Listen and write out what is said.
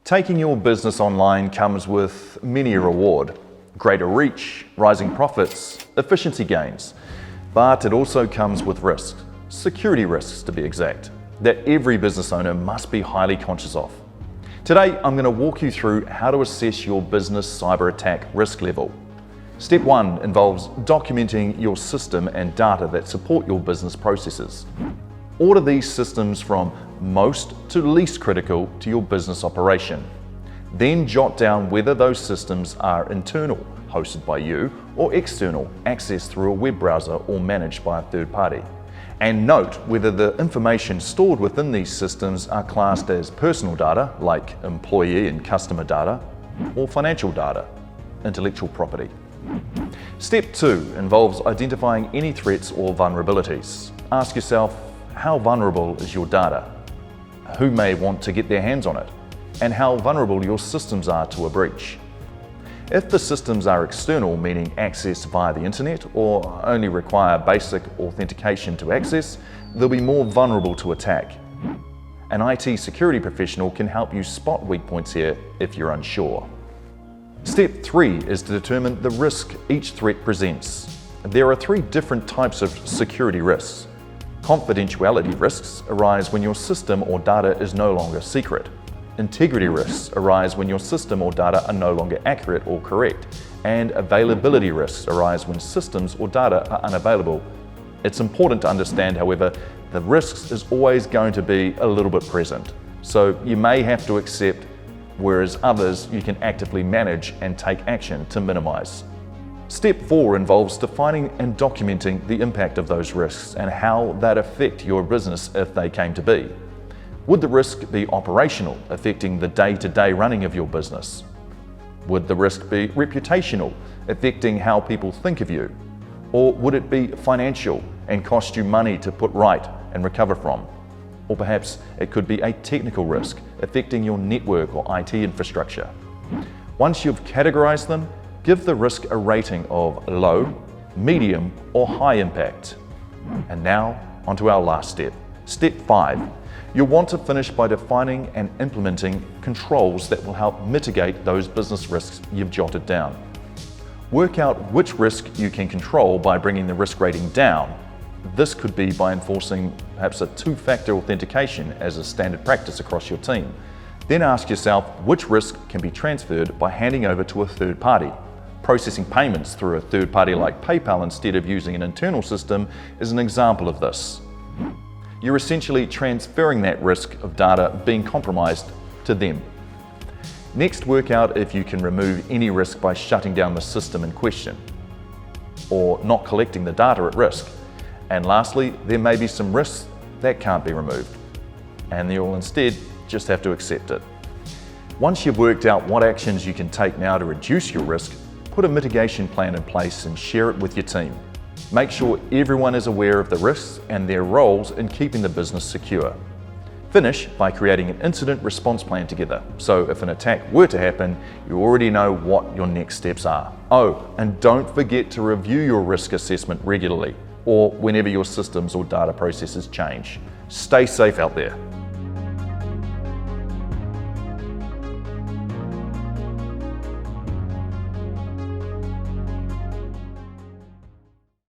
Taking your business online comes with many a reward: greater reach, rising profits, efficiency gains. But it also comes with risks, security risks to be exact, that every business owner must be highly conscious of. Today, I'm going to walk you through how to assess your business cyber attack risk level. Step 1 involves documenting your system and data that support your business processes. Order these systems from most to least critical to your business operation. Then jot down whether those systems are internal, hosted by you, or external, accessed through a web browser or managed by a third party. And note whether the information stored within these systems are classed as personal data, like employee and customer data, or financial data, intellectual property. Step 2 involves identifying any threats or vulnerabilities. Ask yourself, how vulnerable is your data? Who may want to get their hands on it? And how vulnerable your systems are to a breach. If the systems are external, meaning accessed via the internet or only require basic authentication to access, they'll be more vulnerable to attack. An IT security professional can help you spot weak points here if you're unsure. Step 3 is to determine the risk each threat presents. There are 3 different types of security risks. Confidentiality risks arise when your system or data is no longer secret. Integrity risks arise when your system or data are no longer accurate or correct. And availability risks arise when systems or data are unavailable. It's important to understand, however, the risks is always going to be a little bit present. So you may have to accept, whereas others you can actively manage and take action to minimize. Step 4 involves defining and documenting the impact of those risks and how that affect your business if they came to be. Would the risk be operational, affecting the day-to-day running of your business? Would the risk be reputational, affecting how people think of you? Or would it be financial and cost you money to put right and recover from? Or perhaps it could be a technical risk, affecting your network or IT infrastructure. Once you've categorized them, give the risk a rating of low, medium, or high impact. And now, onto our last step. Step 5. You'll want to finish by defining and implementing controls that will help mitigate those business risks you've jotted down. Work out which risk you can control by bringing the risk rating down. This could be by enforcing perhaps a 2-factor authentication as a standard practice across your team. Then ask yourself which risk can be transferred by handing over to a third party. Processing payments through a third party like PayPal instead of using an internal system is an example of this. You're essentially transferring that risk of data being compromised to them. Next, work out if you can remove any risk by shutting down the system in question or not collecting the data at risk. And lastly, there may be some risks that can't be removed, and you'll instead just have to accept it. Once you've worked out what actions you can take now to reduce your risk, put a mitigation plan in place and share it with your team. Make sure everyone is aware of the risks and their roles in keeping the business secure. Finish by creating an incident response plan together, so if an attack were to happen, you already know what your next steps are. Oh, and don't forget to review your risk assessment regularly, or whenever your systems or data processes change. Stay safe out there.